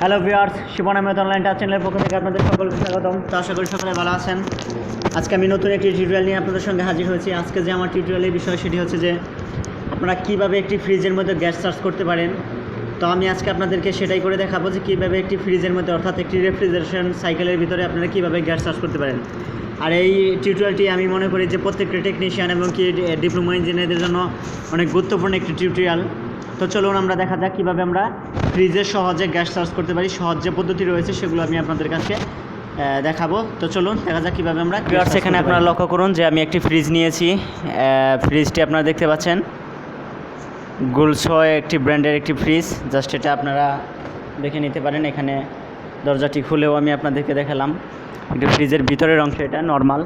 Hello viewers, শিবনামে online touch চ্যানেলের পক্ষ থেকে আপনাদের সকলকে স্বাগতম। তো আশা করি সকলে ভালো আছেন। আজকে আমি নতুন একটি টিউটোরিয়াল নিয়ে আপনাদের সঙ্গে হাজির হয়েছি। আজকে যে আমার টিউটোরিয়ালের বিষয় সেটি হচ্ছে যে আপনারা কীভাবে একটি ফ্রিজের মধ্যে গ্যাস চার্জ করতে পারেন। তো আমি আজকে আপনাদেরকে সেটাই করে দেখাবো যে কীভাবে একটি ফ্রিজের মধ্যে অর্থাৎ একটি রেফ্রিজারেশন সাইকেলের ভিতরে আপনারা কীভাবে গ্যাস চার্জ করতে পারেন। আর এই টিউটোরিয়ালটি আমি মনে করি যে প্রত্যেকটা টেকনিশিয়ান এবং কি ডিপ্লোমা ইঞ্জিনিয়ারদের জন্য অনেক গুরুত্বপূর্ণ একটি টিউটোরিয়াল। তো চলুন আমরা দেখা যাক কীভাবে আমরা ফ্রিজে সহজে গ্যাস চার্জ করতে পারি। সহজ যে পদ্ধতি রয়েছে সেগুলো আমি আপনাদের কাছে দেখাবো। তো চলুন দেখা যাক কীভাবে আমরা গ্যাস। এখানে আপনারা লক্ষ্য করুন যে আমি একটি ফ্রিজ নিয়েছি। ফ্রিজটি আপনারা দেখতে পাচ্ছেন গুলসয় একটি ব্র্যান্ডের একটি ফ্রিজ। জাস্ট এটা আপনারা দেখে নিতে পারেন। এখানে দরজাটি খুলেও আমি আপনাদেরকে দেখালাম। একটি ফ্রিজের ভিতরের অংশ এটা নর্মাল,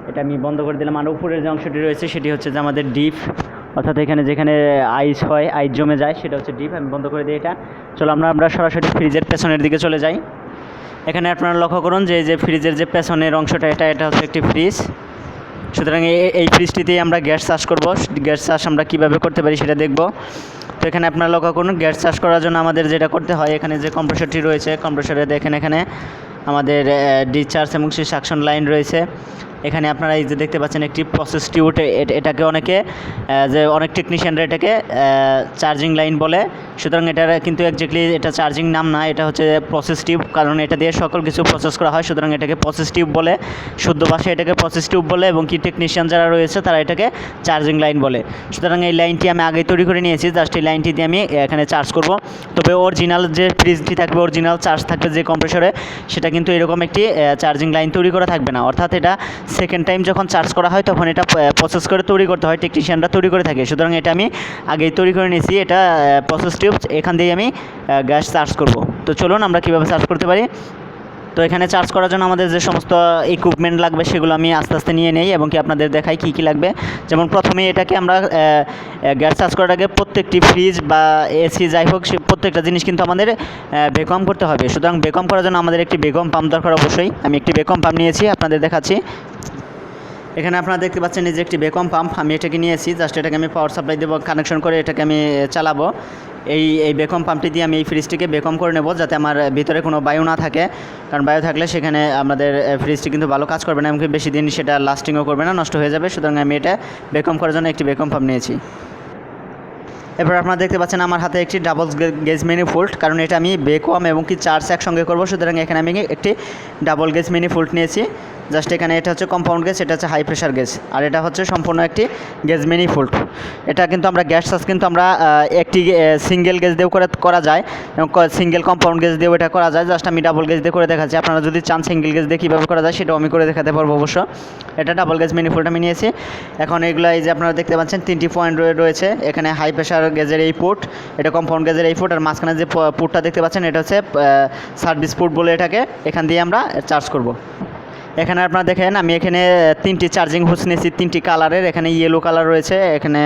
এটা আমি বন্ধ করে দিলাম। আর উপরের যে অংশটি রয়েছে সেটি হচ্ছে যে আমাদের ডিপ, অর্থাৎ এখানে যেখানে আইস হয়, আইস জমে যায়, সেটা হচ্ছে ডিপ। আমি বন্ধ করে দিই এটা। চলো আমরা সরাসরি ফ্রিজের পেছনের দিকে চলে যাই। এখানে আপনারা লক্ষ্য করুন যে ফ্রিজের যে পেছনের অংশটা এটা হচ্ছে একটি ফ্রিজ। সুতরাং এই ফ্রিজটিতেই আমরা গ্যাস চার্জ করব। গ্যাস চার্জ আমরা কীভাবে করতে পারি সেটা দেখব। তো এখানে আপনারা লক্ষ্য করুন গ্যাস চার্জ করার জন্য আমাদের যেটা করতে হয়, এখানে যে কম্প্রেসরটি রয়েছে, কম্প্রেসরে দেখেন এখানে আমাদের ডিসচার্জ এবং সাকশন লাইন রয়েছে। এখানে আপনারা এই যে দেখতে পাচ্ছেন একটি প্রসেস টিউব, এটাকে অনেক টেকনিশিয়ানরা এটাকে চার্জিং লাইন বলে। সুতরাং এটা কিন্তু একজ্যাক্টলি এটা চার্জিং নাম না, এটা হচ্ছে প্রসেস টিউব, কারণ এটা দিয়ে সকল কিছু প্রসেস করা হয়। সুতরাং এটাকে প্রসেস টিউব বলে, শুদ্ধ ভাষায় এটাকে প্রসেস টিউব বলে, এবং কি টেকনিশিয়ান যারা রয়েছে তারা এটাকে চার্জিং লাইন বলে। সুতরাং এই লাইনটি আমি আগেই তৈরি করে নিয়েছি। জাস্ট এই লাইনটি দিয়ে আমি এখানে চার্জ করব। তবে অরিজিনাল যে ফ্রিজটি থাকবে, অরিজিনাল চার্জ থাকবে যে কম্প্রেসরে, সেটা কিন্তু এরকম একটি চার্জিং লাইন তৈরি করা থাকবে না। অর্থাৎ এটা সেকেন্ড টাইম যখন চার্জ করা হয় তখন এটা প্রসেস করে তৈরি করতে হয়, টেকনিশিয়ানরা তৈরি করে থাকে। সুতরাং এটা আমি আগেই তৈরি করে নিয়েছি। এটা প্রসেস টিউব, এখান দিয়ে আমি গ্যাস চার্জ করব। তো চলুন আমরা কীভাবে চার্জ করতে পারি। তো এখানে চার্জ করার জন্য আমাদের যে সমস্ত ইকুইপমেন্ট লাগবে সেগুলো আমি আস্তে আস্তে নিয়ে নেই এবং কি আপনাদের দেখাই কী কী লাগবে। যেমন প্রথমে এটাকে আমরা গ্যাস চার্জ করার আগে প্রত্যেকটি ফ্রিজ বা এসি যাই হোক, প্রত্যেকটা জিনিস কিন্তু আমাদের ভ্যাকুয়াম করতে হবে। সুতরাং ভ্যাকুয়াম করার জন্য আমাদের একটি ভ্যাকুয়াম পাম্প দরকার অবশ্যই। আমি একটি ভ্যাকুয়াম পাম্প নিয়েছি, আপনাদের দেখাচ্ছি। এখানে আপনারা দেখতে পাচ্ছেন এই যে একটি ভ্যাকুয়াম পাম্প আমি এটাকে নিয়েছি। জাস্ট এটাকে আমি পাওয়ার সাপ্লাই দেবো, কানেকশন করে এটাকে আমি চালাবো। এই ভ্যাকুয়াম পাম্পটি দিয়ে আমি এই ফ্রিজটিকে ভ্যাকুয়াম করে নেব, যাতে আমার ভিতরে কোনো বায়ু না থাকে। কারণ বায়ু থাকলে সেখানে আমাদের ফ্রিজটি কিন্তু ভালো কাজ করবে না, এমনকি বেশি দিন সেটা লাস্টিংও করবে না, নষ্ট হয়ে যাবে। সুতরাং আমি এটা ভ্যাকুয়াম করার জন্য একটি ভ্যাকুয়াম পাম্প নিয়েছি। এরপর আপনারা দেখতে পাচ্ছেন আমার হাতে একটি ডাবল গেজ ম্যানিফোল্ড, কারণ এটা আমি ভ্যাকুয়াম এবং কি চার্জ একসঙ্গে করব। সুতরাং এখানে আমি একটি ডাবল গেজ ম্যানিফোল্ড নিয়েছি। জাস্ট এখানে এটা হচ্ছে কম্পাউন্ড গ্যাস, এটা হচ্ছে হাই প্রেশার গ্যাস, আর এটা হচ্ছে সম্পূর্ণ একটি গ্যাস ম্যানিফোল্ড। এটা কিন্তু আমরা গ্যাস চার্জ কিন্তু আমরা একটি সিঙ্গেল গ্যাস দিয়েও করা যায় এবং সিঙ্গেল কম্পাউন্ড গ্যাস দিয়েও এটা করা যায়। জাস্ট আমি ডাবল গ্যাস দিয়ে করে দেখাচ্ছি। আপনারা যদি চান সিঙ্গেল গ্যাস দিয়ে কীভাবে করা যায় সেটাও আমি করে দেখাতে পারবো অবশ্য। এটা ডাবল গ্যাস ম্যানিফোল্ড আমি নিয়েছি। এখন এগুলো এই যে আপনারা দেখতে পাচ্ছেন 3টি পয়েন্ট রয়েছে। এখানে হাই প্রেশার গ্যাসের এই পোর্ট, এটা কম্পাউন্ড গ্যাসের এই পোর্ট, আর মাঝখানে যে পোর্টটা দেখতে পাচ্ছেন এটা হচ্ছে সার্ভিস পোর্ট বলে এটাকে। এখান দিয়ে আমরা চার্জ করব। এখানে আপনারা দেখেন আমি এখানে 3টি চার্জিং হোস নিয়েছি, 3টি কালারের। এখানে ইয়েলো কালার রয়েছে, এখানে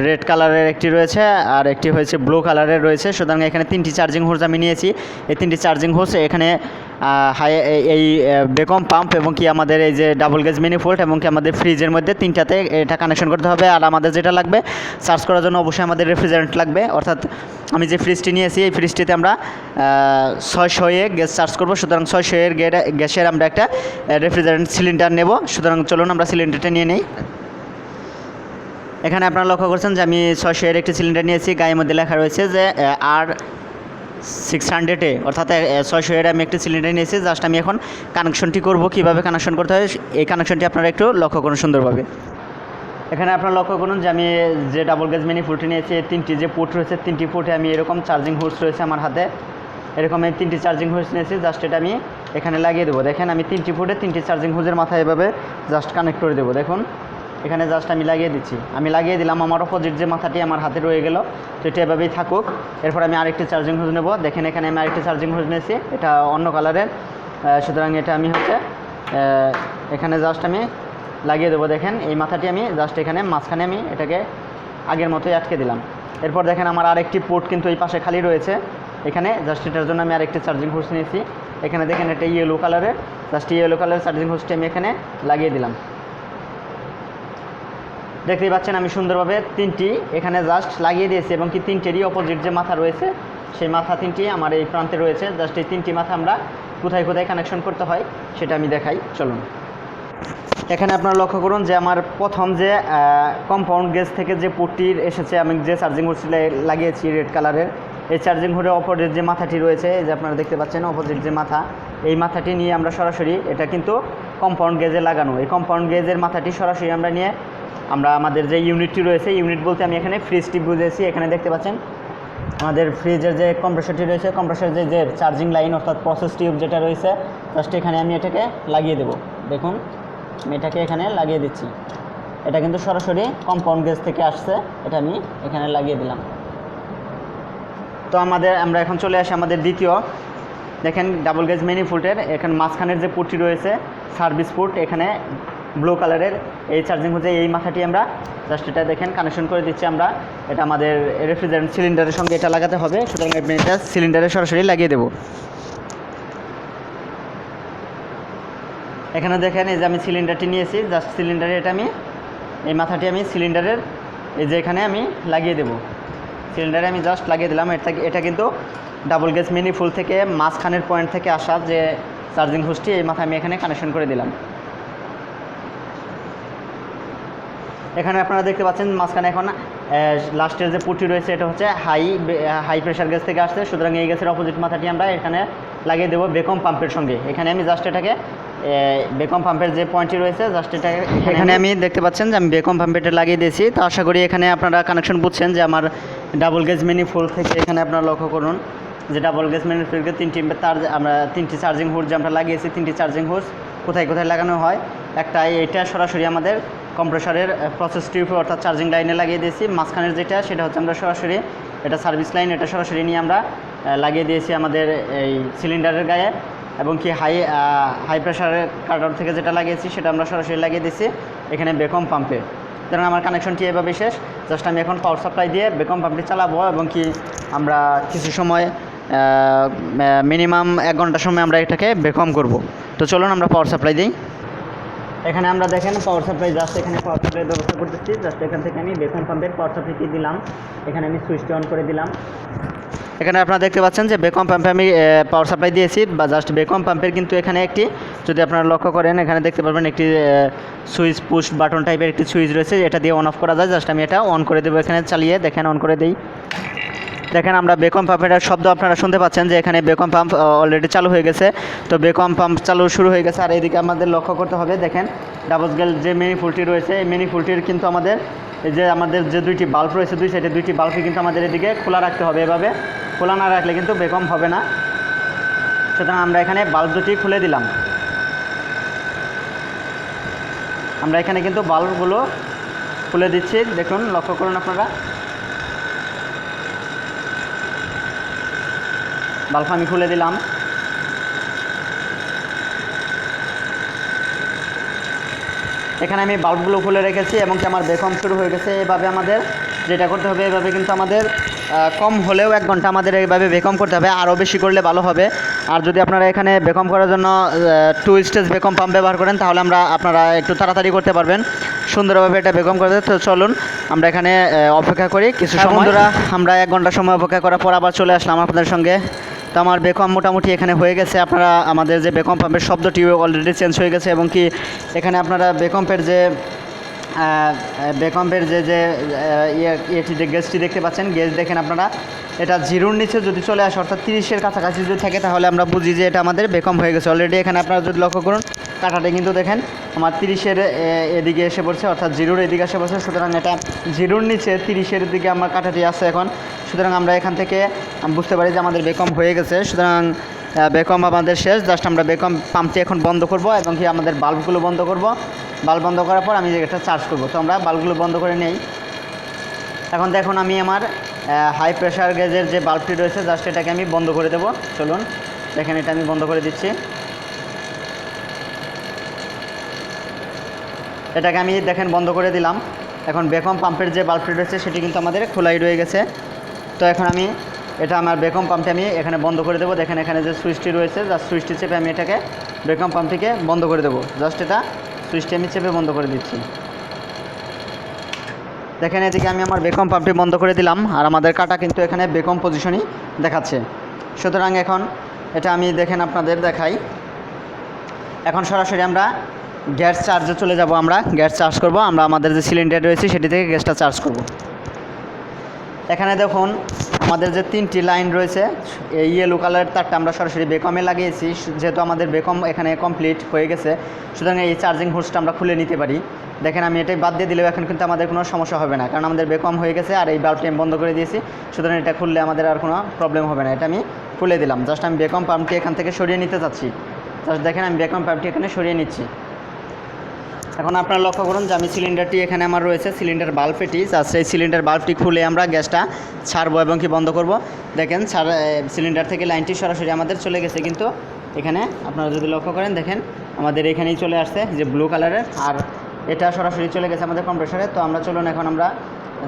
রেড কালারের একটি রয়েছে, আর একটি হয়েছে ব্লু কালারের রয়েছে। সুতরাং এখানে 3টি চার্জিং হোস আমি নিয়েছি। এই 3টি চার্জিং হোস এখানে এই ভ্যাকুয়াম পাম্প এবং কি আমাদের এই যে ডাবল গেজ ম্যানিফোল্ড এবং কি আমাদের ফ্রিজের মধ্যে 3টাতে এটা কানেকশন করতে হবে। আর আমাদের যেটা লাগবে চার্জ করার জন্য অবশ্যই আমাদের রেফ্রিজারেন্ট লাগবে। অর্থাৎ আমি যে ফ্রিজটি নিয়েছি এই ফ্রিজটিতে আমরা 600 গ্যাস চার্জ করব। সুতরাং 600 গ্যাসের আমরা একটা রেফ্রিজারেন্ট সিলিন্ডার নেব। সুতরাং চলুন আমরা সিলিন্ডারটা নিয়ে নিই। এখানে আপনারা লক্ষ্য করছেন যে আমি 600 একটি সিলিন্ডার নিয়েছি। গায়ের মধ্যে লেখা রয়েছে যে R600 অর্থাৎ 600 আমি একটি সিলিন্ডার নিয়েছি। জাস্ট আমি এখন কানেকশনটি করব। কীভাবে কানেকশন করতে হয় এই কানেকশনটি আপনারা একটু লক্ষ্য করুন সুন্দরভাবে। এখানে আপনারা লক্ষ্য করুন যে আমি যে ডাবল গ্যাস ম্যানিফোল্ডটি নিয়েছি, 3টি যে পোর্ট রয়েছে 3টি পোর্টে আমি এরকম চার্জিং হোস রয়েছে আমার হাতে। এরকম আমি 3টি চার্জিং হোস নিয়েছি। জাস্ট এটা আমি এখানে লাগিয়ে দেবো। দেখেন আমি 3টি পোর্টে 3টি চার্জিং হোসের মাথায় এভাবে জাস্ট কানেক্ট করে দেবো। দেখুন এখানে জাস্ট আমি লাগিয়ে দিচ্ছি। আমি লাগিয়ে দিলাম, আমার অপোজিট যে মাথাটি আমার হাতে রয়ে গেল। তো এটা এভাবেই থাকুক। এরপর আমি আরেকটি চার্জিং হোস নেব। দেখেন এখানে আমি আরেকটি চার্জিং হোস নিয়েছি, এটা অন্য কালারের। সুতরাং এটা আমি এখানে জাস্ট আমি লাগিয়ে দেবো। দেখেন এই মাথাটি আমি জাস্ট এখানে মাঝখানে আমি এটাকে আগের মতোই আটকে দিলাম। এরপর দেখেন আমার আরেকটি পোর্ট কিন্তু এই পাশে খালি রয়েছে। এখানে জাস্ট এটার জন্য আমি আরেকটি চার্জিং হোস নিয়েছি। এখানে দেখেন এটা ইয়েলো কালারের, জাস্ট ইয়েলো কালারের চার্জিং হোসটি আমি এখানে লাগিয়ে দিলাম। দেখতেই পাচ্ছেন আমি সুন্দরভাবে 3টি এখানে জাস্ট লাগিয়ে দিয়েছি এবং কি 3টেরই অপোজিট যে মাথা রয়েছে সেই মাথা 3টি আমার এই প্রান্তে রয়েছে। জাস্ট এই 3টি মাথা আমরা কোথায় কোথায় কানেকশন করতে হয় সেটা আমি দেখাই, চলুন। এখানে আপনারা লক্ষ্য করুন যে আমার প্রথম যে কম্পাউন্ড গেজ থেকে যে পোর্টটির এসেছে, আমি যে চার্জিং হুড লাগিয়েছি রেড কালারের, এই চার্জিং হুডের অপোজিট যে মাথাটি রয়েছে, এই যে আপনারা দেখতে পাচ্ছেন অপোজিট যে মাথা, এই মাথাটি নিয়ে আমরা সরাসরি, এটা কিন্তু কম্পাউন্ড গেজে লাগানো, এই কম্পাউন্ড গেজের মাথাটি সরাসরি আমরা নিয়ে আমরা আমাদের যে ইউনিটটি রয়েছে, ইউনিট বলতে আমি এখানে ফ্রিজটি বুঝেছি। এখানে দেখতে পাচ্ছেন আমাদের ফ্রিজের যে কম্প্রেসরটি রয়েছে, কম্প্রেসরের যে চার্জিং লাইন অর্থাৎ প্রসেস টিউব যেটা রয়েছে, জাস্ট এখানে আমি এটাকে লাগিয়ে দেব। দেখুন আমি এটাকে এখানে লাগিয়ে দিচ্ছি। এটা কিন্তু সরাসরি কম্পাউন্ড গেজ থেকে আসছে, এটা আমি এখানে লাগিয়ে দিলাম। তো আমরা এখন চলে আসি আমাদের দ্বিতীয়, দেখেন ডাবল গেজ ম্যানিফোল্ডের এখানে মাঝখানের যে পোর্টটি রয়েছে সার্ভিস পোর্ট, এখানে ব্লু কালারের এই চার্জিং হচ্ছে এই মাথাটি আমরা জাস্ট এটা দেখেন কানেকশন করে দিচ্ছি আমরা। এটা আমাদের রেফ্রিজারেন্ট সিলিন্ডারের সঙ্গে এটা লাগাতে হবে, সুতরাং আপনি এটা সিলিন্ডারে সরাসরি লাগিয়ে দেবো। এখানে দেখেন এই যে আমি সিলিন্ডারটি নিয়েছি, জাস্ট সিলিন্ডারে এটা আমি এই মাথাটি আমি সিলিন্ডারের এই যে এখানে আমি লাগিয়ে দেব। সিলিন্ডারে আমি জাস্ট লাগিয়ে দিলাম। এটা কিন্তু ডাবল গেজ ম্যানিফোল্ড থেকে মাঝখানের পয়েন্ট থেকে আসা যে চার্জিং হুসটি, এই মাথা আমি এখানে কানেকশন করে দিলাম। এখানে আপনারা দেখতে পাচ্ছেন মাঝখানে এখন লাস্টের যে পুটি রয়েছে এটা হচ্ছে হাই প্রেশার গ্যাস থেকে আসছে, সুতরাং এই গ্যাসের অপোজিট মাথাটি আমরা এখানে লাগিয়ে দেবো বেকম পাম্পের সঙ্গে। এখানে আমি জাস্ট এটাকে বেকম পাম্পের যে পয়েন্টটি রয়েছে জাস্ট এটাকে এখানে আমি দেখতে পাচ্ছেন যে আমি বেকম পাম্পেরটা লাগিয়ে দিয়েছি। তো আশা করি এখানে আপনারা কানেকশন বুঝছেন যে আমার ডাবল গেজ ম্যানিফোল্ড থেকে এখানে আপনারা লক্ষ্য করুন যে ডাবল গেজ ম্যানিফোল্ডকে আমরা 3টি চার্জিং হুড যে আমরা লাগিয়েছি, 3টি চার্জিং হুড কোথায় কোথায় লাগানো হয়। একটা এটা সরাসরি আমাদের কম্প্রেসরের প্রসেস টিউব অর্থাৎ চার্জিং লাইনে লাগিয়ে দিয়েছি। মাঝখানের যেটা সেটা হচ্ছে আমরা সরাসরি এটা সার্ভিস লাইন, এটা সরাসরি নিয়ে আমরা লাগিয়ে দিয়েছি আমাদের এই সিলিন্ডারের গায়ে, এবং কি হাই প্রেশারের কাটার থেকে যেটা লাগিয়েছি সেটা আমরা সরাসরি লাগিয়ে দিয়েছি এখানে বেকম পাম্পে। সুতরাং আমার কানেকশনটি এভাবে শেষ। জাস্ট আমি এখন পাওয়ার সাপ্লাই দিয়ে বেকম পাম্পটি চালাবো, এবং কি আমরা কিছু সময় মিনিমাম 1 ঘন্টা সময় আমরা এটাকে বেকম করব। তো চলুন আমরা পাওয়ার সাপ্লাই দিই। এখানে আমরা দেখেন পাওয়ার সাপ্লাই, জাস্ট এখানে পাওয়ার সাপ্লাই ব্যবস্থা করতেছি। জাস্ট এখান থেকে আমি বেকম পাম্পের পাওয়ার সাপ্লাইটি দিলাম, এখানে আমি সুইচটি অন করে দিলাম। এখানে আপনারা দেখতে পাচ্ছেন যে বেকম পাম্পে আমি পাওয়ার সাপ্লাই দিয়েছি, বা জাস্ট বেকম পাম্পের কিন্তু এখানে একটি, যদি আপনারা লক্ষ্য করেন এখানে দেখতে পারবেন একটি সুইচ পুশ বাটন টাইপের একটি সুইচ রয়েছে, এটা দিয়ে অন অফ করা যায়। জাস্ট আমি এটা অন করে দেবো, এখানে চালিয়ে দেখেন অন করে দিই। দেখেন আমরা বেকম পাম্পের শব্দ আপনারা শুনতে পাচ্ছেন যে এখানে বেকম পাম্প অলরেডি চালু হয়ে গেছে। তো বেকম পাম্প চালু শুরু হয়ে গেছে। আর এইদিকে আমাদের লক্ষ্য করতে হবে, দেখেন ডাবল গেজ যে ম্যানিফোল্ডটি রয়েছে, এই ম্যানিফোল্ডটির কিন্তু আমাদের এই যে আমাদের যে 2টি বাল্ব রয়েছে, দুই সাইডে 2টি বাল্বই কিন্তু আমাদের এদিকে খোলা রাখতে হবে। এভাবে খোলা না রাখলে কিন্তু বেকম হবে না। সুতরাং আমরা এখানে বাল্ব 2টি খুলে দিলাম। আমরা এখানে কিন্তু বাল্বগুলো খুলে দিচ্ছি, দেখুন লক্ষ্য করুন আপনারা। বাল্ব আমি খুলে দিলাম। এখানে আমি বাল্বগুলো খুলে রেখেছি এবং কি আমার বেকম শুরু হয়ে গেছে। এভাবে আমাদের যেটা করতে হবে, এভাবে কিন্তু আমাদের কম হলেও 1 ঘন্টা আমাদের এইভাবে বেকম করতে হবে, আরও বেশি করলে ভালো হবে। আর যদি আপনারা এখানে বেকম করার জন্য 2 স্টেজ বেকম পাম্প ব্যবহার করেন তাহলে আপনারা একটু তাড়াতাড়ি করতে পারবেন সুন্দরভাবে এটা বেকম করতে। তো চলুন আমরা এখানে অপেক্ষা করি কিছু সময়। বন্ধুরা আমরা 1 ঘন্টা সময় অপেক্ষা করার পর আবার চলে আসলাম আপনাদের সঙ্গে। তো আমার বেকম মোটামুটি এখানে হয়ে গেছে। আপনারা আমাদের যে বেকম পাম্পের শব্দটি অলরেডি চেঞ্জ হয়ে গেছে, এবং কি এখানে আপনারা বেকম্পের যে গেজটি দেখতে পাচ্ছেন, গেজ দেখেন আপনারা, এটা 0-র নিচে যদি চলে আসে অর্থাৎ 30-এর কাছাকাছি যদি থাকে তাহলে আমরা বুঝি যে এটা আমাদের বেকম হয়ে গেছে অলরেডি। এখানে আপনারা যদি লক্ষ্য করুন কাঁটাটা কিন্তু দেখেন আমার 30-এর এদিকে এসে পড়ছে, অর্থাৎ 0-র এদিকে এসে পড়ছে। সুতরাং এটা 0-র নিচে 30-এর দিকে আমার কাঁটাটি আছে এখন। সুতরাং আমরা এখান থেকে বুঝতে পারি যে আমাদের বেকম হয়ে গেছে। সুতরাং বেকম আমাদের শেষ। জাস্ট আমরা বেকম পাম্পটি এখন বন্ধ করব, এবং কি আমাদের বাল্বগুলো বন্ধ করব। বাল্ব বন্ধ করার পর আমি এটা চার্জ করব। তো আমরা বাল্বগুলো বন্ধ করে নেই। এখন দেখুন আমি আমার হাই প্রেশার গেজের যে বাল্বটি রয়েছে জাস্ট এটাকে আমি বন্ধ করে দেব। চলুন দেখেন এটা আমি বন্ধ করে দিচ্ছি। এটাকে আমি দেখেন বন্ধ করে দিলাম। এখন বেকম পাম্পের যে বাল্বটি রয়েছে সেটি কিন্তু আমাদের খোলাই রয়ে গেছে। তো এখন আমি আমার বেকম পাম্পটি আমি এখানে বন্ধ করে দেবো। দেখেন এখানে যে সুইচটি রয়েছে, জাস্ট সুইচটি চেপে আমি এটাকে বেকম পাম্পটিকে বন্ধ করে দেবো। জাস্ট এটা সুইচটি আমি চেপে বন্ধ করে দিচ্ছি। দেখেন এদিকে আমি আমার বেকম পাম্পটি বন্ধ করে দিলাম, আর আমাদের কাটা কিন্তু এখানে বেকম পজিশনই দেখাচ্ছে। সুতরাং এখন এটা আমি দেখেন আপনাদের দেখাই। এখন সরাসরি আমরা গ্যাস চার্জে চলে যাব। আমরা গ্যাস চার্জ করব, আমরা আমাদের যে সিলিন্ডার রয়েছে সেটি থেকে গ্যাসটা চার্জ করব। এখানে দেখুন আমাদের যে 3টি লাইন রয়েছে, এই ইয়েলো কালারের তারটা আমরা সরাসরি বেকমে লাগিয়েছি। যেহেতু আমাদের বেকম এখানে কমপ্লিট হয়ে গেছে, সুতরাং এই চার্জিং হোসটা আমরা খুলে নিতে পারি। দেখেন আমি এটাই বাদ দিয়ে দিলেও এখন কিন্তু আমাদের কোনো সমস্যা হবে না, কারণ আমাদের বেকম হয়ে গেছে আর এই বাল্বটি আমি বন্ধ করে দিয়েছি। সুতরাং এটা খুললে আমাদের আর কোনো প্রবলেম হবে না। এটা আমি খুলে দিলাম। জাস্ট আমি বেকম পাম্পটি এখান থেকে সরিয়ে নিতে চাচ্ছি। জাস্ট দেখেন আমি বেকম পাম্পটি এখানে সরিয়ে নিচ্ছি। এখন আপনারা লক্ষ্য করুন যে আমি সিলিন্ডারটি এখানে আমার রয়েছে, সিলিন্ডার বাল্ব এটি। জাস্ট এই সিলিন্ডার বাল্বটি খুলে আমরা গ্যাসটা ছাড়বো এবং কি বন্ধ করব। দেখেন সিলিন্ডার থেকে লাইনটি সরাসরি আমাদের চলে গেছে, কিন্তু এখানে আপনারা যদি লক্ষ্য করেন দেখেন আমাদের এখানেই চলে আসছে যে ব্লু কালারের, আর এটা সরাসরি চলে গেছে আমাদের কম্প্রেসারে। তো আমরা চলুন এখন আমরা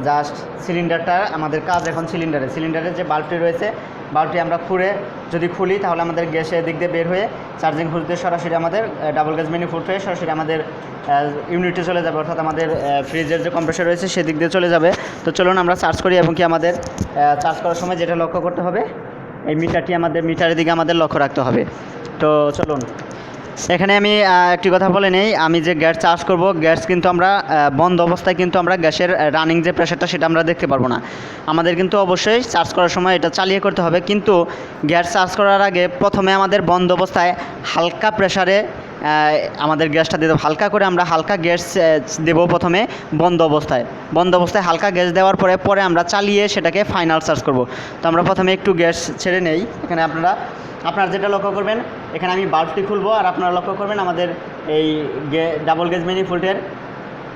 জাস্ট সিলিন্ডারটা, আমাদের কাজ এখন সিলিন্ডারের যে বাল্বটি রয়েছে, বাল্বটি আমরা যদি খুলি তাহলে আমাদের গ্যাসের দিক দিয়ে বের হয়ে চার্জিং হুড দিয়ে সরাসরি আমাদের ডাবল গ্যাস ম্যানিফোল্ড হয়ে সরাসরি আমাদের ইউনিটে চলে যাবে, অর্থাৎ আমাদের ফ্রিজের যে কম্প্রেসার রয়েছে সেদিক দিয়ে চলে যাবে। তো চলুন আমরা চার্জ করি, এবং কি আমাদের চার্জ করার সময় যেটা লক্ষ্য করতে হবে, এই মিটারের দিকে আমাদের লক্ষ্য রাখতে হবে। তো চলুন এখানে আমি একটি কথা বলে নেই, আমি যে গ্যাস চার্জ করব, গ্যাস কিন্তু আমরা বন্ধ অবস্থায় কিন্তু আমরা গ্যাসের রানিং যে প্রেশারটা সেটা আমরা দেখতে পারবো না। আমাদের কিন্তু অবশ্যই চার্জ করার সময় এটা চালিয়ে করতে হবে, কিন্তু গ্যাস চার্জ করার আগে প্রথমে আমাদের বন্ধ অবস্থায় হালকা প্রেশারে আমাদের গ্যাসটা দিয়ে দেবো। হালকা করে আমরা হালকা গ্যাস দেবো প্রথমে বন্ধ অবস্থায় হালকা গ্যাস দেওয়ার পরে আমরা চালিয়ে সেটাকে ফাইনাল চার্জ করব। তো আমরা প্রথমে একটু গ্যাস ছেড়ে নেই। এখানে আপনারা যেটা লক্ষ্য করবেন, এখানে আমি বাল্বটি খুলবো, আর আপনারা লক্ষ্য করবেন আমাদের এই ডাবল গেজ ম্যানিফোল্ডের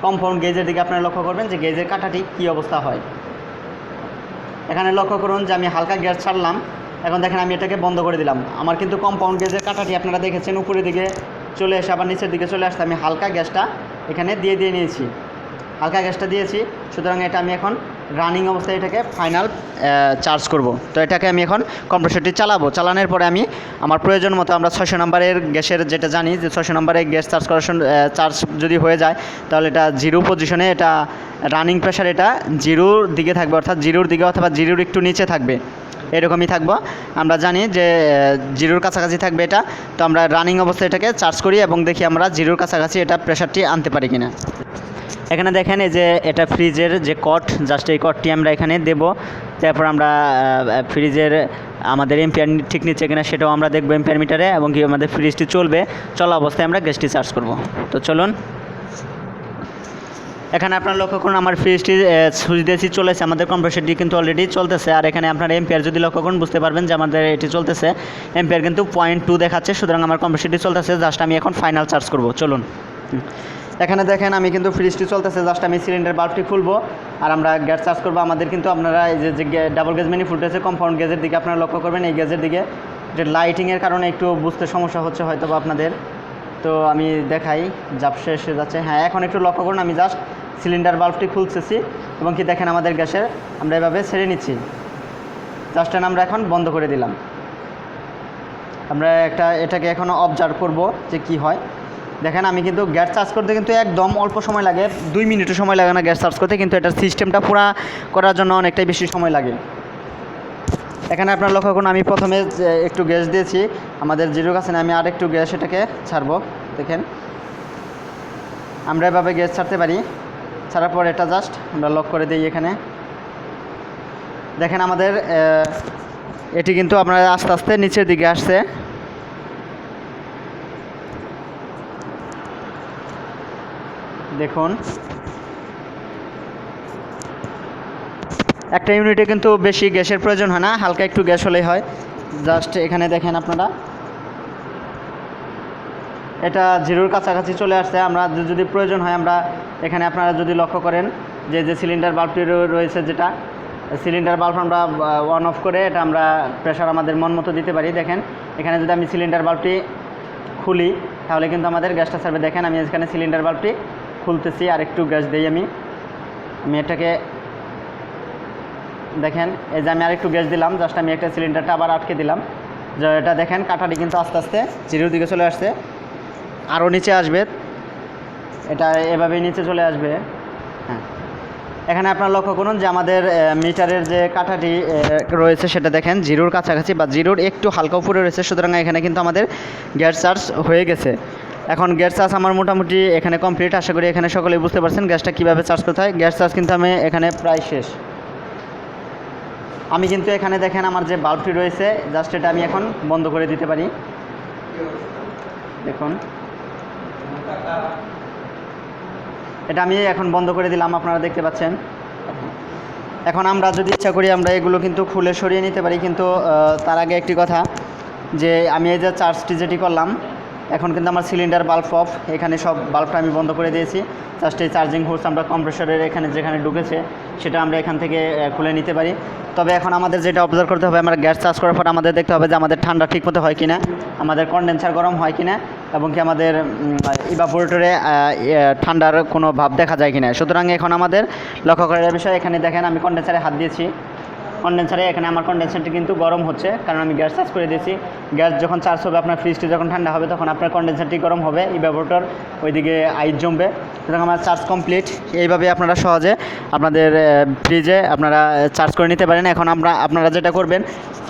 কম্পাউন্ড গেজের দিকে আপনারা লক্ষ্য করবেন যে গেজের কাঁটাটি কী অবস্থা হয়। এখানে লক্ষ্য করুন যে আমি হালকা গ্যাস ছাড়লাম, এখন দেখেন আমি এটাকে বন্ধ করে দিলাম। আমার কিন্তু কম্পাউন্ড গেজের কাঁটাটি আপনারা দেখেছেন উপরের দিকে চলে এসে আবার নিচের দিকে চলে আসতে আমি হালকা গ্যাসটা এখানে দিয়ে নিয়েছি, হালকা গ্যাসটা দিয়েছি। সুতরাং এটা আমি এখন রানিং অবস্থায় এটাকে ফাইনাল চার্জ করব। তো এটাকে আমি এখন কম্প্রেসরটি চালানোর পরে আমি আমার প্রয়োজন মতো আমরা 600 নম্বরের গ্যাসের যেটা জানি যে 600 নম্বরের গ্যাস চার্জ যদি হয়ে যায় তাহলে এটা জিরো পজিশনে, এটা রানিং প্রেশার এটা জিরোর দিকে থাকবে, অর্থাৎ জিরোর দিকে অথবা জিরোর একটু নিচে থাকবে, এরকমই থাকবো। আমরা জানি যে জিরোর কাছাকাছি থাকবে এটা। তো আমরা রানিং অবস্থায় এটাকে চার্জ করি এবং দেখি আমরা জিরোর কাছাকাছি এটা প্রেশারটি আনতে পারি কিনা। এখানে দেখেন এই যে এটা ফ্রিজের যে কট, জাস্ট এই কটটি আমরা এখানে দেব। তারপর আমরা ফ্রিজের আমাদের এম্পিয়ার ঠিক নিচ্ছে কিনা সেটাও আমরা দেখবো এম্পিয়ার মিটারে, এবং কি আমাদের ফ্রিজটি চলা অবস্থায় আমরা গ্যাসটি চার্জ করব। তো চলুন এখানে আপনারা লক্ষ্য করুন আমার ফ্রিজটি সুইচ দিয়েছি চলেছে, আমাদের কম্প্রেসরটি কিন্তু অলরেডি চলতেছে। আর এখানে আপনার এম্পিয়ার যদি লক্ষ্য করুন বুঝতে পারবেন যে আমাদের এটি চলতেছে, এম্পিয়ার কিন্তু 0.2 দেখাচ্ছে। সুতরাং আমার কম্প্রেসরটি চলতেছে, জাস্ট আমি এখন ফাইনাল চার্জ করব। চলুন এখানে দেখেন আমি কিন্তু ফ্রিজটি চলতেছে, জাস্ট আমি সিলিন্ডার বাল্বটি খুলবো আর আমরা গ্যাস চার্জ করবো। আমাদের কিন্তু আপনারা এই যে ডাবল গ্যাস ম্যানিফোল্ড আছে কম্পাউন্ড গ্যাসের দিকে আপনারা লক্ষ্য করবেন, এই গ্যাসের দিকে যে লাইটিংয়ের কারণে একটু বুঝতে সমস্যা হচ্ছে হয়তো বা আপনাদের। তো আমি দেখাই, ঝাপসা এসে যাচ্ছে। হ্যাঁ, এখন একটু লক্ষ্য করুন, আমি জাস্ট সিলিন্ডার বাল্বটি খুলতেছি এবং কি দেখেন আমাদের গ্যাসের আমরা এভাবে ছেড়ে নিচ্ছি। জাস্ট আমরা এখন বন্ধ করে দিলাম। আমরা এটাকে এখন অবজার্ভ করব যে কি হয়। দেখেন আমি কিন্তু গ্যাস চার্জ করতে কিন্তু একদম অল্প সময় লাগে, 2 মিনিটও সময় লাগে না গ্যাস চার্জ করতে, কিন্তু এটার সিস্টেমটা পুরো করার জন্য অনেকটাই বেশি সময় লাগে। এখানে আপনার লক্ষ্য করুন আমি প্রথমে একটু গ্যাস দিয়েছি, আমাদের জিরো কাছে না, আমি আর একটু গ্যাস এটাকে ছাড়বো। দেখেন আমরা এভাবে গ্যাস ছাড়তে পারি, ছাড়ার পর এটা জাস্ট আমরা লক করে দিই। এখানে দেখেন আমাদের এটি কিন্তু আপনার আস্তে আস্তে নিচের দিকে আসছে। দেখুন একটা ইউনিটে কিন্তু বেশি গ্যাসের প্রয়োজন হয় না, হালকা একটু গ্যাস হলেই হয়। জাস্ট এখানে দেখেন আপনারা এটা জিরোর কাছাকাছি চলে আসছে। আমরা যদি প্রয়োজন হয় আমরা এখানে আপনারা যদি লক্ষ্য করেন যে সিলিন্ডার বাল্বটি রয়েছে, যেটা সিলিন্ডার বাল্ব আমরা অন অফ করে এটা আমরা প্রেশার আমাদের মন মতো দিতে পারি। দেখেন এখানে যদি আমি সিলিন্ডার বাল্বটি খুলি তাহলে কিন্তু আমাদের গ্যাসটা ছাড়বে। দেখেন আমি এখানে সিলিন্ডার বাল্বটি খুলতেছি, আর একটু গ্যাস দিই আমি এটাকে দেখেন এই যে আমি আর একটু গ্যাস দিলাম, জাস্ট আমি একটা সিলিন্ডারটা আবার আটকে দিলাম। যে এটা দেখেন কাঁটাটি কিন্তু আস্তে আস্তে জিরোর দিকে চলে আসছে, আরও নিচে আসবে, এটা এভাবেই নিচে চলে আসবে। হ্যাঁ, এখানে আপনারা লক্ষ্য করুন যে আমাদের মিটারের যে কাঠাটি রয়েছে সেটা দেখেন জিরোর কাছাকাছি বা জিরোর একটু হালকা উপরে রয়েছে, সুতরাং এখানে কিন্তু আমাদের গ্যাস চার্জ হয়ে গেছে। এখন গ্যাস চার্জ আমার মোটামুটি এখানে কমপ্লিট। আশা করি এখানে সকলেই বুঝতে পারছেন গ্যাসটা কীভাবে চার্জ করতে হয়। গ্যাস চার্জ কিন্তু আমি এখানে প্রায় শেষ। আমি কিন্তু এখানে দেখেন আমার যে বাল্বটি রয়েছে জাস্ট এটা আমি এখন বন্ধ করে দিতে পারি। দেখুন এটা আমি এখন বন্ধ করে দিলাম, আপনারা দেখতে পাচ্ছেন। এখন আমরা যদি ইচ্ছা করি আমরা এগুলো কিন্তু খুলে সরিয়ে নিতে পারি, কিন্তু তার আগে একটি কথা যে আমি এই যে চার্জটি যেটি করলাম এখন কিন্তু আমার সিলিন্ডার বাল্ব অফ, এখানে সব বাল্বটা আমি বন্ধ করে দিয়েছি। জাস্ট এই চার্জিং হোস আমরা কম্প্রেসরের এখানে যেখানে ঢুকেছে সেটা আমরা এখান থেকে খুলে নিতে পারি। তবে এখন আমাদের যেটা অবজার্ভ করতে হবে, আমরা গ্যাস চার্জ করার পর আমাদের দেখতে হবে যে আমাদের ঠান্ডা ঠিকমতো হয় কিনা, আমাদের কনডেন্সার গরম হয় কিনা, এবং কি আমাদের ইভাপোরেটরে ঠান্ডার কোনো ভাব দেখা যায় কিনা। সুতরাং এখন আমাদের লক্ষ্য করার বিষয়, এখানে দেখেন আমি কনডেন্সারে হাত দিয়েছি, কনডেন্সারে এখানে আমার কনডেন্সারটি কিন্তু গরম হচ্ছে, কারণ আমি গ্যাস চার্জ করে দিয়েছি। গ্যাস যখন চার্জ হবে আপনার ফ্রিজটি যখন ঠান্ডা হবে তখন আপনার কনডেন্সারটি গরম হবে, ইভাপোরেটর ওইদিকে আইস জমবে। সুতরাং আমার চার্জ কমপ্লিট। এইভাবে আপনারা সহজে আপনাদের ফ্রিজে আপনারা চার্জ করে নিতে পারেন। এখন আপনারা যেটা করবেন,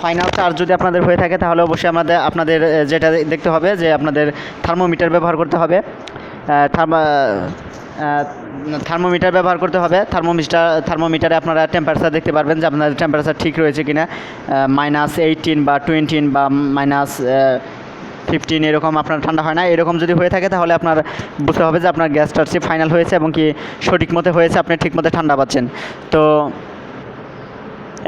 ফাইনাল চার্জ যদি আপনাদের হয়ে থাকে তাহলে অবশ্যই আপনাদের যেটা দেখতে হবে যে আপনাদের থার্মোমিটার ব্যবহার করতে হবে। থার্মোমিটার ব্যবহার করতে হবে। থার্মোমিটারে আপনারা টেম্পারেচার দেখতে পারবেন যে আপনাদের টেম্পারেচার ঠিক রয়েছে কিনা, -18 বা 20 বা -15 এরকম আপনার ঠান্ডা হয় না। এরকম যদি হয়ে থাকে তাহলে আপনার বুঝতে হবে যে আপনার গ্যাস চার্জটি ফাইনাল হয়েছে এবং কি সঠিক মতো হয়েছে, আপনি ঠিক মতো ঠান্ডা পাচ্ছেন। তো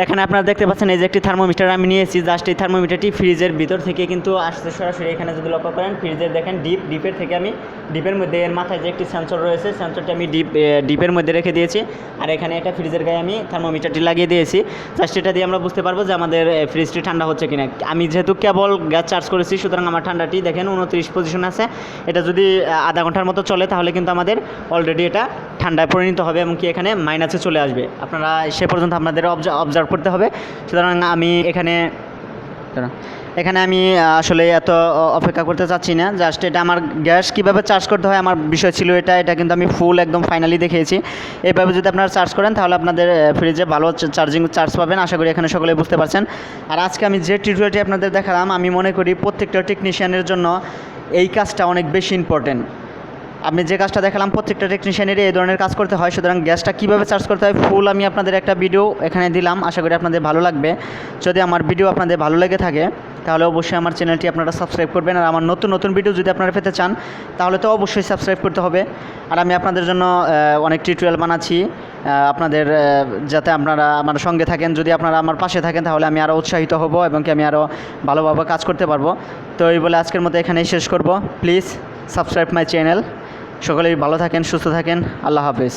এখানে আপনারা দেখতে পাচ্ছেন এই যে একটি থার্মোমিটার আমি নিয়েছি। জাস্ট এই থার্মোমিটারটি ফ্রিজের ভিতর থেকে কিন্তু আসছে সরাসরি। এখানে যদি লক্ষ্য করেন ফ্রিজের দেখেন ডিপের থেকে আমি ডিপের মধ্যে এর মাথায় যে একটি সেন্সর রয়েছে, সেন্সরটি আমি ডিপের মধ্যে রেখে দিয়েছি, আর এখানে একটা ফ্রিজের গায়ে আমি থার্মোমিটারটি লাগিয়ে দিয়েছি। জাস্ট এটা দিয়ে আমরা বুঝতে পারবো যে আমাদের ফ্রিজটি ঠান্ডা হচ্ছে কিনা। আমি যেহেতু কেবল গ্যাস চার্জ করেছি সুতরাং আমার ঠান্ডাটি দেখেন 29 পজিশন আছে। এটা যদি আধা ঘন্টার মতো চলে তাহলে কিন্তু আমাদের অলরেডি এটা ঠান্ডায় পরিণত হবে এবং কি এখানে মাইনাসে চলে আসবে। আপনারা সে পর্যন্ত আপনাদের অবজার্ভ করতে হবে। সুতরাং আমি এখানে আমি আসলে এত অপেক্ষা করতে চাচ্ছি না। জাস্ট এটা আমার গ্যাস কীভাবে চার্জ করতে হয় আমার বিষয় ছিল এটা কিন্তু আমি ফুল একদম ফাইনালি দেখিয়েছি। এইভাবে যদি আপনারা চার্জ করেন তাহলে আপনাদের ফ্রিজে ভালো চার্জ পাবেন। আশা করি এখানে সকলে বুঝতে পারছেন। আর আজকে আমি যে টিউটোরিয়ালটি আপনাদের দেখালাম, আমি মনে করি প্রত্যেকটা টেকনিশিয়ানের জন্য এই কাজটা অনেক বেশি ইম্পর্টেন্ট। আমি যে কাজটা দেখালাম প্রত্যেকটা টেকনিশিয়ানেরই এই ধরনের কাজ করতে হয়। সুতরাং গ্যাসটা কীভাবে চার্জ করতে হয় ফুল আমি আপনাদের একটা ভিডিও এখানে দিলাম, আশা করি আপনাদের ভালো লাগবে। যদি আমার ভিডিও আপনাদের ভালো লেগে থাকে তাহলে অবশ্যই আমার চ্যানেলটি আপনারা সাবস্ক্রাইব করবেন। আর আমার নতুন নতুন ভিডিও যদি আপনারা পেতে চান তাহলে তো অবশ্যই সাবস্ক্রাইব করতে হবে। আর আমি আপনাদের জন্য অনেক টিউটোরিয়াল বানাচ্ছি আপনাদের, যাতে আপনারা আমার সঙ্গে থাকেন। যদি আপনারা আমার পাশে থাকেন তাহলে আমি আরও উৎসাহিত হব এবং কি আমি আরও ভালোভাবে কাজ করতে পারবো। তো এই বলে আজকের মতো এখানেই শেষ করব। Please subscribe my channel. সকলেই ভালো থাকেন, সুস্থ থাকেন। আল্লাহ হাফেজ।